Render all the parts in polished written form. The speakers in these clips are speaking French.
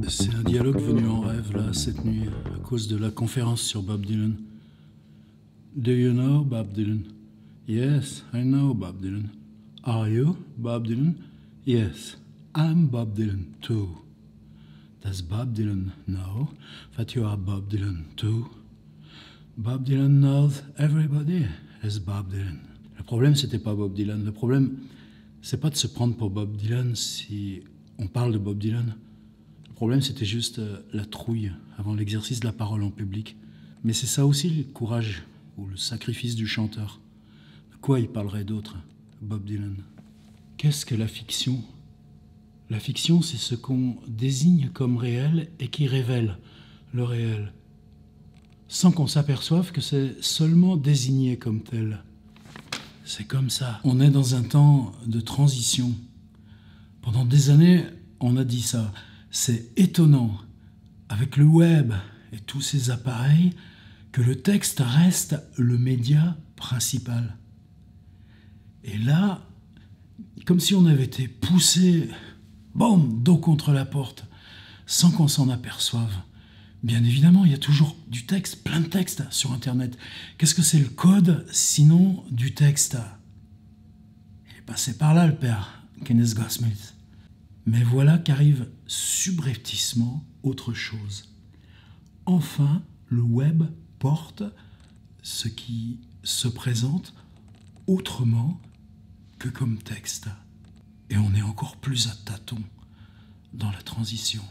C'est un dialogue venu en rêve, là, cette nuit, à cause de la conférence sur Bob Dylan. Do you know Bob Dylan? Yes, I know Bob Dylan. Are you Bob Dylan? Yes, I'm Bob Dylan too. Does Bob Dylan know that you are Bob Dylan too? Bob Dylan knows everybody is Bob Dylan. Le problème, c'était pas Bob Dylan. Le problème, c'est pas de se prendre pour Bob Dylan si on parle de Bob Dylan. Le problème, c'était juste la trouille avant l'exercice de la parole en public. Mais c'est ça aussi le courage ou le sacrifice du chanteur. De quoi il parlerait d'autre, Bob Dylan? Qu'est-ce que la fiction? La fiction, c'est ce qu'on désigne comme réel et qui révèle le réel, sans qu'on s'aperçoive que c'est seulement désigné comme tel. C'est comme ça. On est dans un temps de transition. Pendant des années, on a dit ça. C'est étonnant, avec le web et tous ces appareils, que le texte reste le média principal. Et là, comme si on avait été poussé, boum, dos contre la porte, sans qu'on s'en aperçoive. Bien évidemment, il y a toujours du texte, plein de textes sur Internet. Qu'est-ce que c'est le code, sinon du texte? Il est passé par là, le père Kenneth Goldsmith. Mais voilà qu'arrive subrepticement autre chose. Enfin, le web porte ce qui se présente autrement que comme texte. Et on est encore plus à tâtons dans la transition.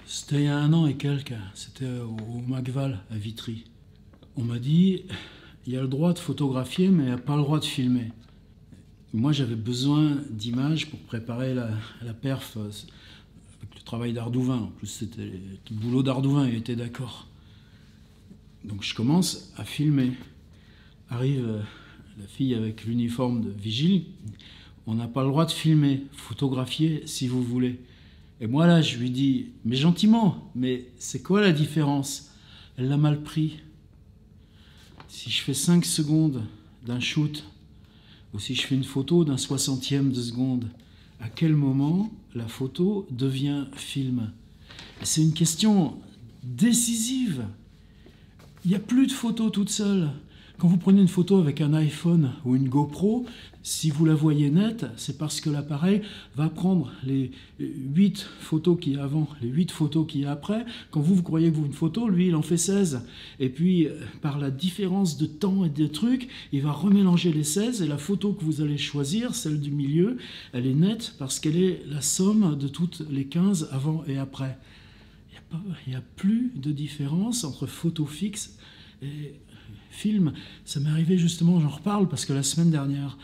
C'était il y a 1 an et quelques, c'était au Macval à Vitry. On m'a dit, il y a le droit de photographier, mais il n'y a pas le droit de filmer. Moi, j'avais besoin d'images pour préparer la perf avec le travail d'Ardouin. En plus, c'était le boulot d'Ardouin, il était d'accord. Donc je commence à filmer. Arrive la fille avec l'uniforme de vigile. On n'a pas le droit de filmer, photographier si vous voulez. Et moi là, je lui dis, mais gentiment, mais c'est quoi la différence? Elle l'a mal pris. Si je fais 5 secondes d'un shoot, ou si je fais une photo d'un 60e de seconde, à quel moment la photo devient film? C'est une question décisive. Il n'y a plus de photos toutes seules. Quand vous prenez une photo avec un iPhone ou une GoPro, si vous la voyez nette, c'est parce que l'appareil va prendre les 8 photos qu'il y a avant, les 8 photos qu'il y a après. Quand vous croyez que vous une photo, lui, il en fait 16. Et puis, par la différence de temps et de trucs, il va remélanger les 16 et la photo que vous allez choisir, celle du milieu, elle est nette parce qu'elle est la somme de toutes les 15 avant et après. Il n'y a plus de différence entre photo fixe et film. Ça m'est arrivé justement, j'en reparle parce que la semaine dernière,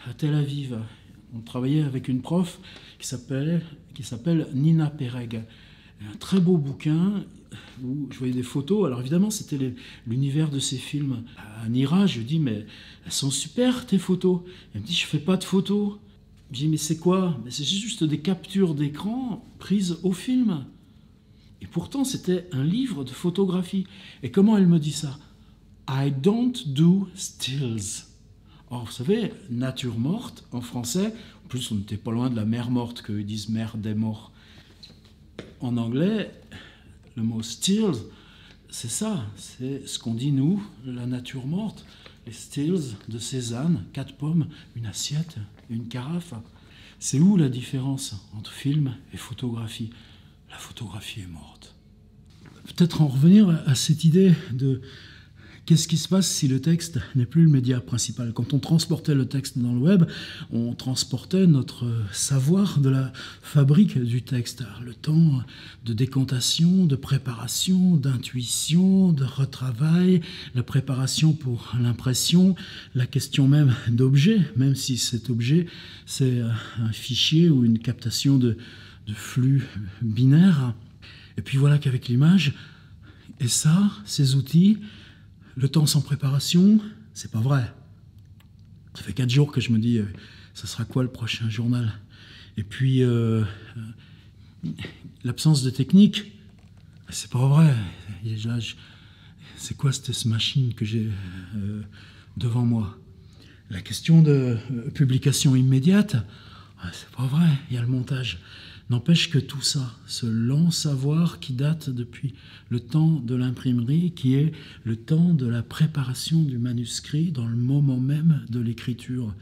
à Tel Aviv, on travaillait avec une prof qui s'appelle Nina Pereg. Un très beau bouquin où je voyais des photos. Alors évidemment, c'était l'univers de ces films. À Nira, je lui dis, mais elles sont super tes photos. Elle me dit, je fais pas de photos. Je dis, mais c'est quoi? Mais c'est juste des captures d'écran prises au film. Et pourtant, c'était un livre de photographie. Et comment elle me dit ça? I don't do stills. Or, vous savez, nature morte, en français, en plus on n'était pas loin de la mer morte, qu'eux disent mer des morts. En anglais, le mot stills, c'est ça, c'est ce qu'on dit nous, la nature morte. Les stills de Cézanne, 4 pommes, une assiette, une carafe. C'est où la différence entre film et photographie? La photographie est morte. Peut-être en revenir à cette idée de qu'est-ce qui se passe si le texte n'est plus le média principal? Quand on transportait le texte dans le web, on transportait notre savoir de la fabrique du texte. Le temps de décantation, de préparation, d'intuition, de retravail, la préparation pour l'impression, la question même d'objet, même si cet objet, c'est un fichier ou une captation de flux binaire. Et puis voilà qu'avec l'image, et ça, ces outils, le temps sans préparation, c'est pas vrai. Ça fait 4 jours que je me dis, ça sera quoi le prochain journal? Et puis, l'absence de technique, c'est pas vrai. C'est quoi cette machine que j'ai devant moi? La question de publication immédiate, c'est pas vrai, il y a le montage. N'empêche que tout ça, ce lent savoir qui date depuis le temps de l'imprimerie, qui est le temps de la préparation du manuscrit dans le moment même de l'écriture.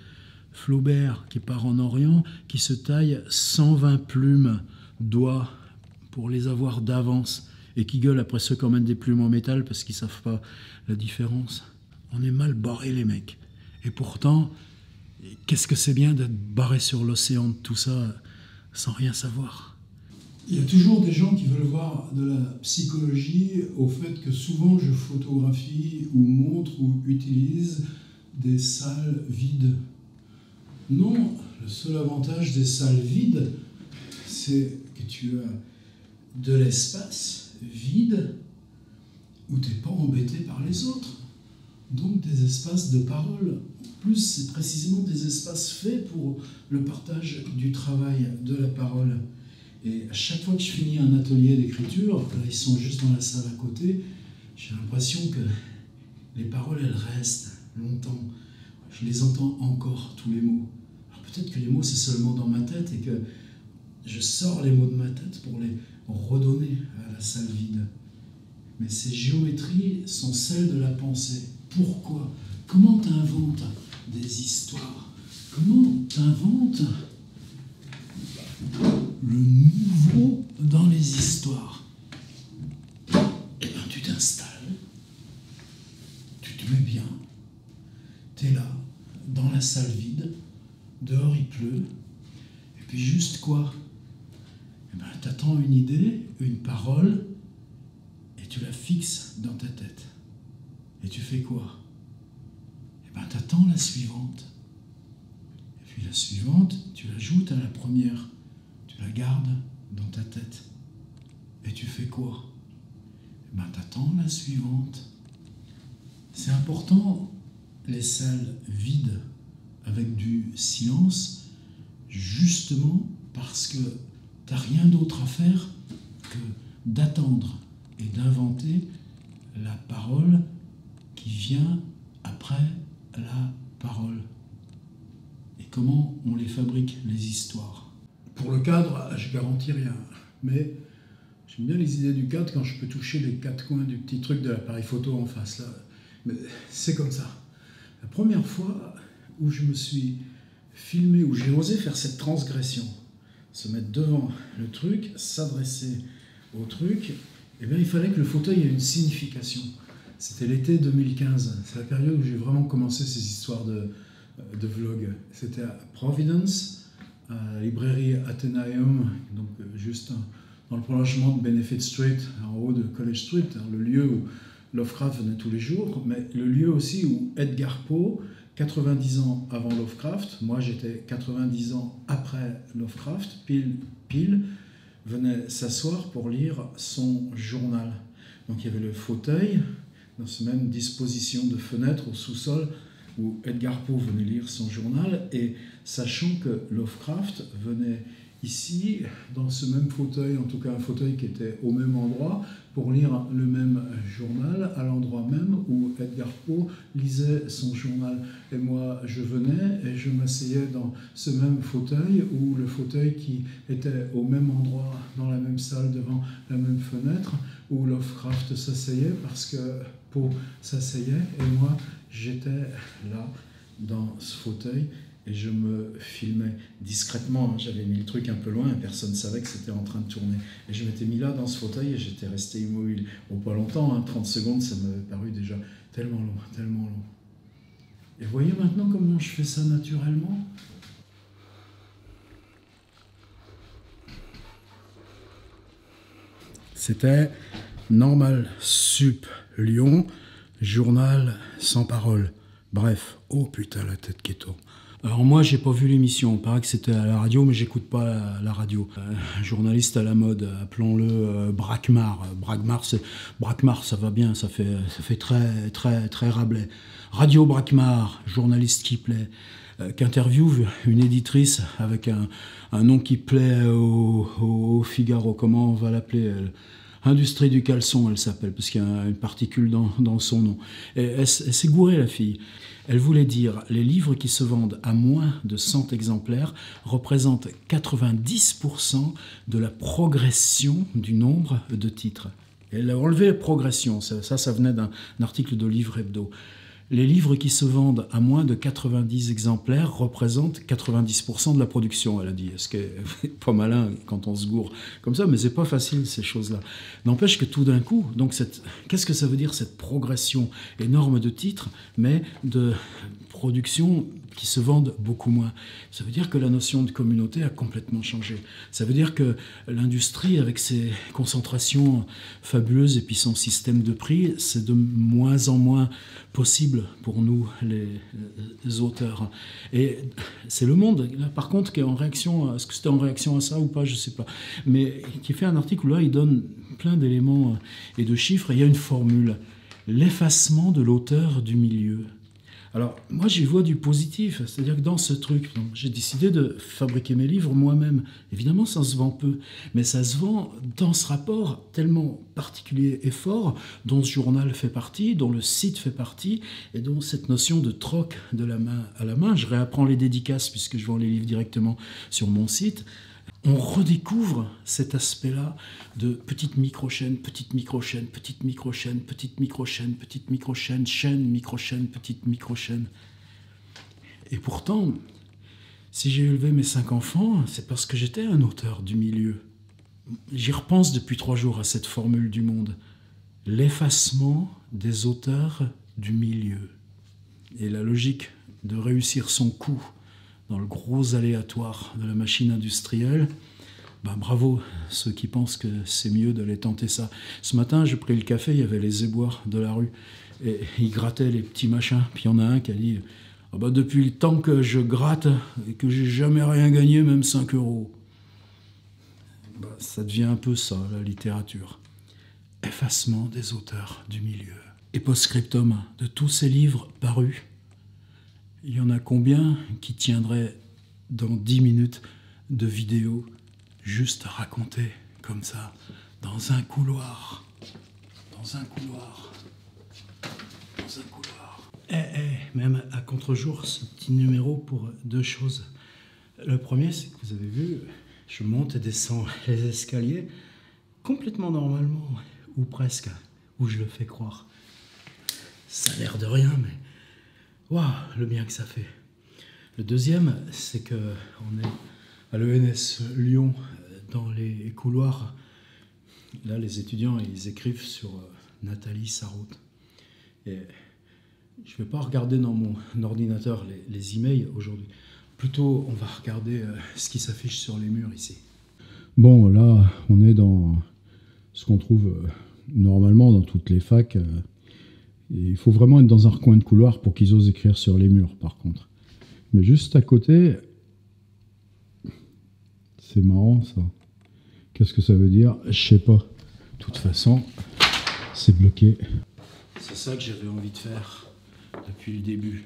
Flaubert, qui part en Orient, qui se taille 120 plumes d'oie pour les avoir d'avance et qui gueule après ceux qui emmènent des plumes en métal parce qu'ils ne savent pas la différence. On est mal barrés, les mecs. Et pourtant, qu'est-ce que c'est bien d'être barré sur l'océan de tout ça sans rien savoir. Il y a toujours des gens qui veulent voir de la psychologie au fait que souvent je photographie ou montre ou utilise des salles vides. Non, le seul avantage des salles vides, c'est que tu as de l'espace vide où tu n'es pas embêté par les autres. Donc des espaces de parole. En plus, c'est précisément des espaces faits pour le partage du travail, de la parole. Et à chaque fois que je finis un atelier d'écriture, là ils sont juste dans la salle à côté, j'ai l'impression que les paroles, elles restent longtemps. Je les entends encore, tous les mots. Alors peut-être que les mots, c'est seulement dans ma tête et que je sors les mots de ma tête pour les redonner à la salle vide. Mais ces géométries sont celles de la pensée. Pourquoi? Comment tu inventes des histoires? Comment tu inventes le nouveau dans les histoires? Eh bien, tu t'installes, tu te mets bien, tu es là, dans la salle vide, dehors il pleut, et puis juste quoi? Eh bien, tu attends une idée, une parole, et tu la fixes dans ta tête. Et tu fais quoi? Eh bien, tu attends la suivante. Et puis la suivante, tu l'ajoutes à la première. Tu la gardes dans ta tête. Et tu fais quoi? Eh bien, tu attends la suivante. C'est important, les salles vides, avec du silence, justement parce que tu n'as rien d'autre à faire que d'attendre et d'inventer la parole qui vient après la parole. Et comment on les fabrique, les histoires? Pour le cadre, je garantis rien. Mais j'aime bien les idées du cadre quand je peux toucher les 4 coins du petit truc de l'appareil photo en face. Là. Mais c'est comme ça. La première fois où je me suis filmé, où j'ai osé faire cette transgression, se mettre devant le truc, s'adresser au truc, eh bien, il fallait que le fauteuil ait une signification. C'était l'été 2015. C'est la période où j'ai vraiment commencé ces histoires de vlog. C'était à Providence, à la librairie Athenaeum, donc juste dans le prolongement de Benefit Street, en haut de College Street, le lieu où Lovecraft venait tous les jours, mais le lieu aussi où Edgar Poe, 90 ans avant Lovecraft, moi j'étais 90 ans après Lovecraft, pile, venait s'asseoir pour lire son journal. Donc il y avait le fauteuil, dans cette même disposition de fenêtre au sous-sol, où Edgar Poe venait lire son journal, et sachant que Lovecraft venait ici, dans ce même fauteuil, en tout cas un fauteuil qui était au même endroit, pour lire le même journal, à l'endroit même où Edgar Poe lisait son journal. Et moi, je venais et je m'asseyais dans ce même fauteuil, ou le fauteuil qui était au même endroit, dans la même salle, devant la même fenêtre, où Lovecraft s'asseyait, parce que Poe s'asseyait, et moi, j'étais là, dans ce fauteuil, et je me filmais discrètement. J'avais mis le truc un peu loin et personne ne savait que c'était en train de tourner. Et je m'étais mis là dans ce fauteuil et j'étais resté immobile. Bon, pas longtemps, 30 secondes, ça m'avait paru déjà Tellement long, tellement long. Et voyez maintenant comment je fais ça naturellement. C'était Normal Sup Lyon, journal sans parole. Bref, oh putain la tête qui tourne. Alors moi j'ai pas vu l'émission, il paraît que c'était à la radio mais j'écoute pas la radio. Un journaliste à la mode, appelons-le Braquemar. Braquemar ça va bien, ça fait très très très Rabelais. Radio Braquemar, journaliste qui plaît, qu'interviewe une éditrice avec un nom qui plaît au Figaro. Comment on va l'appeler elle? Industrie du caleçon, elle s'appelle, parce qu'il y a une particule dans son nom. Et elle s'est gourée, la fille. Elle voulait dire les livres qui se vendent à moins de 100 exemplaires représentent 90% de la progression du nombre de titres. Elle a enlevé la progression, ça venait d'un article de Livre Hebdo. Les livres qui se vendent à moins de 90 exemplaires représentent 90% de la production, elle a dit. Ce qui est pas malin quand on se gourre comme ça, mais c'est pas facile ces choses-là. N'empêche que tout d'un coup, donc qu'est-ce que ça veut dire cette progression énorme de titres, mais de production qui se vendent beaucoup moins? Ça veut dire que la notion de communauté a complètement changé. Ça veut dire que l'industrie, avec ses concentrations fabuleuses et puis son système de prix, c'est de moins en moins possible pour nous, les auteurs. Et c'est Le Monde, là, par contre, qui est en réaction, est-ce que c'était en réaction à ça ou pas, je ne sais pas, mais qui fait un article où là, il donne plein d'éléments et de chiffres, et il y a une formule, l'effacement de l'auteur du milieu. Alors, moi, j'y vois du positif, c'est-à-dire que dans ce truc, j'ai décidé de fabriquer mes livres moi-même. Évidemment, ça se vend peu, mais ça se vend dans ce rapport tellement particulier et fort, dont ce journal fait partie, dont le site fait partie, et dont cette notion de troc de la main à la main, je réapprends les dédicaces puisque je vends les livres directement sur mon site. On redécouvre cet aspect-là de petite micro-chaîne, petite micro-chaîne, petite micro-chaîne, petite micro-chaîne, petite micro-chaîne, chaîne, micro-chaîne, petite micro-chaîne. Et pourtant, si j'ai élevé mes 5 enfants, c'est parce que j'étais un auteur du milieu. J'y repense depuis 3 jours à cette formule du Monde. L'effacement des auteurs du milieu. Et la logique de réussir son coup dans le gros aléatoire de la machine industrielle, ben bravo ceux qui pensent que c'est mieux d'aller tenter ça. Ce matin, j'ai pris le café, il y avait les éboueurs de la rue, et ils grattaient les petits machins, puis il y en a un qui a dit « Ah ben depuis le temps que je gratte et que j'ai jamais rien gagné, même 5 euros. » Ben, ça devient un peu ça, la littérature. Effacement des auteurs du milieu. Et post-scriptum, de tous ces livres parus, il y en a combien qui tiendraient dans 10 minutes de vidéo juste à raconter comme ça, dans un couloir, dans un couloir, dans un couloir. Même à contre-jour, ce petit numéro pour 2 choses. Le premier, c'est que vous avez vu, je monte et descends les escaliers complètement normalement, ou presque, ou je le fais croire. Ça a l'air de rien, mais waouh, le bien que ça fait. Le deuxième, c'est qu'on est à l'ENS Lyon, dans les couloirs. Là, les étudiants, ils écrivent sur Nathalie Sarraute. Et je ne vais pas regarder dans mon ordinateur les emails aujourd'hui. Plutôt, on va regarder ce qui s'affiche sur les murs ici. Bon, là, on est dans ce qu'on trouve normalement dans toutes les facs. Il faut vraiment être dans un recoin de couloir pour qu'ils osent écrire sur les murs, par contre. Mais juste à côté, c'est marrant, ça. Qu'est-ce que ça veut dire? Je sais pas. De toute façon, c'est bloqué. C'est ça que j'avais envie de faire depuis le début.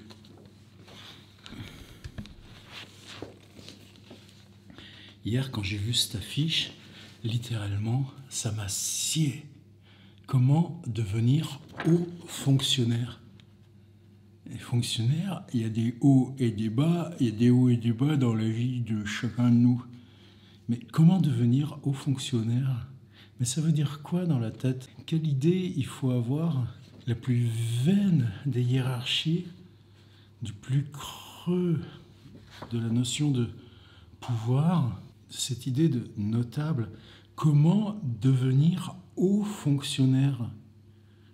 Hier, quand j'ai vu cette affiche, littéralement, ça m'a scié. Comment devenir haut fonctionnaire? Les fonctionnaires, il y a des hauts et des bas, il y a des hauts et des bas dans la vie de chacun de nous. Mais comment devenir haut fonctionnaire? Mais ça veut dire quoi dans la tête? Quelle idée il faut avoir? La plus vaine des hiérarchies, du plus creux de la notion de pouvoir, cette idée de notable. Comment devenir haut fonctionnaire?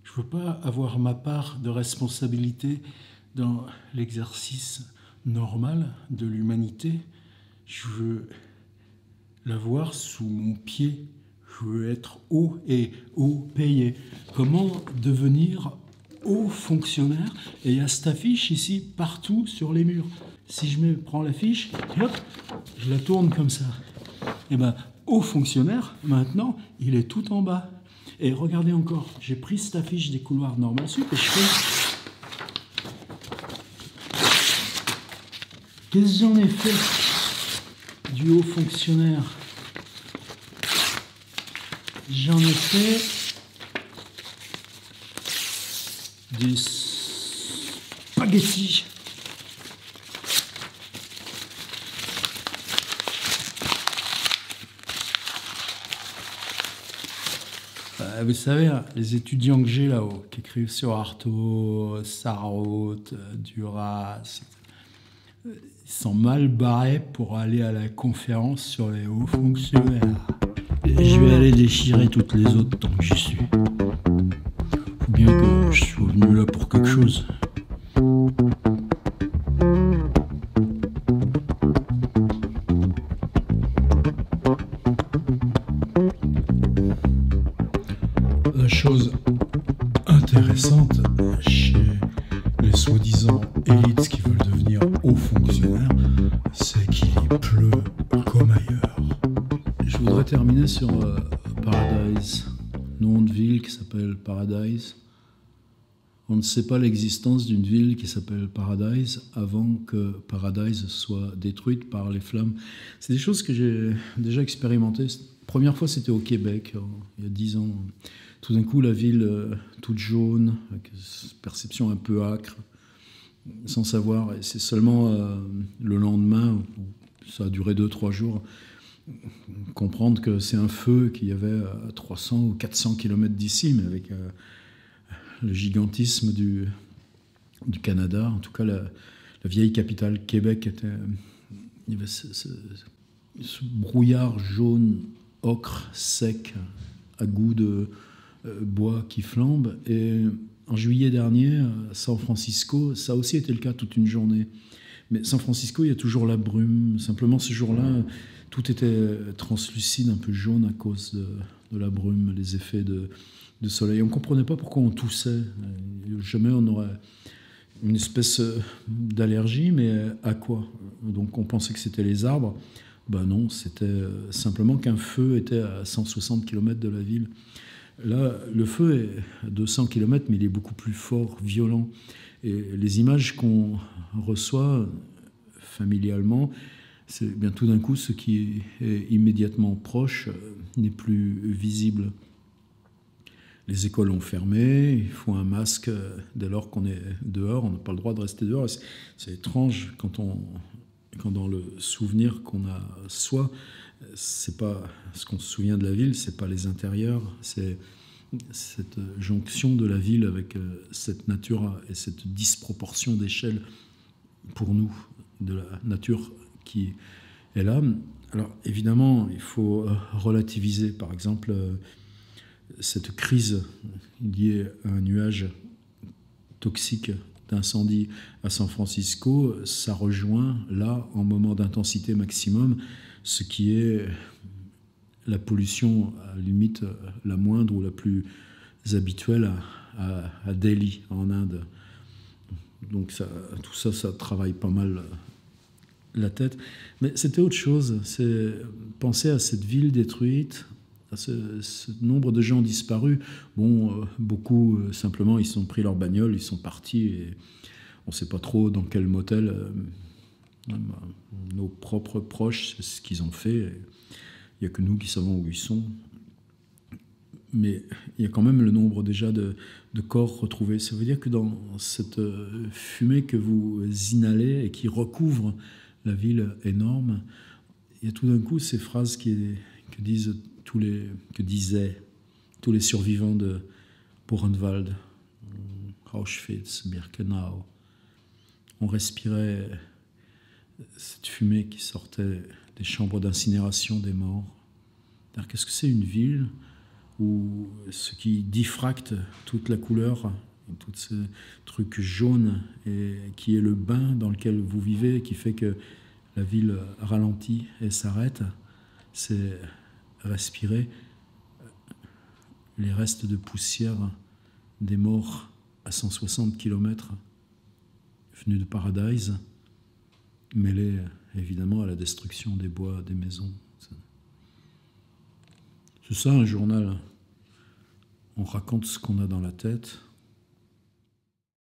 Je veux pas avoir ma part de responsabilité dans l'exercice normal de l'humanité. Je veux l'avoir sous mon pied. Je veux être haut et haut payé. Comment devenir haut fonctionnaire? Et il y a cette affiche ici partout sur les murs. Si je prends l'affiche, et hop, je la tourne comme ça. Et bien, haut fonctionnaire, maintenant, il est tout en bas. Et regardez encore, j'ai pris cette affiche des couloirs normal sup et je fais... Qu'est-ce que j'en ai fait du haut fonctionnaire? J'en ai fait des spaghettis. Vous savez, les étudiants que j'ai là-haut, qui écrivent sur Artaud, Sarraute, Duras, ils sont mal barrés pour aller à la conférence sur les hauts fonctionnaires. Et je vais aller déchirer toutes les autres tant que j'y suis. Faut bien que je sois venu là pour quelque chose. La chose intéressante chez les soi-disant élites qui veulent devenir hauts fonctionnaires, c'est qu'il y pleut comme ailleurs. Je voudrais terminer sur Paradise, nom de ville qui s'appelle Paradise. On ne sait pas l'existence d'une ville qui s'appelle Paradise avant que Paradise soit détruite par les flammes. C'est des choses que j'ai déjà expérimentées. La première fois, c'était au Québec, il y a 10 ans. Tout d'un coup, la ville toute jaune, avec une perception un peu âcre, sans savoir. Et c'est seulement le lendemain, ça a duré 2-3 jours, comprendre que c'est un feu qu'il y avait à 300 ou 400 km d'ici, mais avec le gigantisme du Canada. En tout cas, la vieille capitale Québec il y avait ce brouillard jaune, ocre, sec, à goût de bois qui flambe. Et en juillet dernier, à San Francisco, ça a aussi été le cas toute une journée. Mais San Francisco, il y a toujours la brume. Simplement, ce jour-là, tout était translucide, un peu jaune à cause de la brume, les effets de soleil. On ne comprenait pas pourquoi on toussait. Jamais on aurait une espèce d'allergie, mais à quoi? Donc on pensait que c'était les arbres. Ben non, c'était simplement qu'un feu était à 160 km de la ville. Là, le feu est à 200 km, mais il est beaucoup plus fort, violent. Et les images qu'on reçoit familialement, c'est bien tout d'un coup, ce qui est immédiatement proche n'est plus visible. Les écoles ont fermé, il faut un masque dès lors qu'on est dehors, on n'a pas le droit de rester dehors. C'est étrange quand dans le souvenir qu'on a soi, c'est pas ce qu'on se souvient de la ville, c'est pas les intérieurs, c'est cette jonction de la ville avec cette nature et cette disproportion d'échelle pour nous de la nature qui est là. Alors évidemment, il faut relativiser, par exemple, cette crise liée à un nuage toxique d'incendie à San Francisco, ça rejoint là, en moment d'intensité maximum, ce qui est la pollution à la limite la moindre ou la plus habituelle à Delhi, en Inde. Donc tout ça, ça travaille pas mal la tête. Mais c'était autre chose, c'est penser à cette ville détruite, à ce nombre de gens disparus. Bon, beaucoup, simplement, ils se sont pris leur bagnole, ils sont partis, et on ne sait pas trop dans quel motel. Nos propres proches, c'est ce qu'ils ont fait. Il n'y a que nous qui savons où ils sont. Mais il y a quand même le nombre déjà de corps retrouvés. Ça veut dire que dans cette fumée que vous inhalez et qui recouvre la ville énorme, il y a tout d'un coup ces phrases que disaient tous les survivants de Buchenwald, Auschwitz, Birkenau. On respirait cette fumée qui sortait des chambres d'incinération des morts. Qu'est-ce que c'est une ville ou ce qui diffracte toute la couleur, tout ce truc jaune, et qui est le bain dans lequel vous vivez, qui fait que la ville ralentit et s'arrête, c'est respirer les restes de poussière des morts à 160 km venus de Paradise, mêlés évidemment à la destruction des bois, des maisons. C'est ça un journal. On raconte ce qu'on a dans la tête.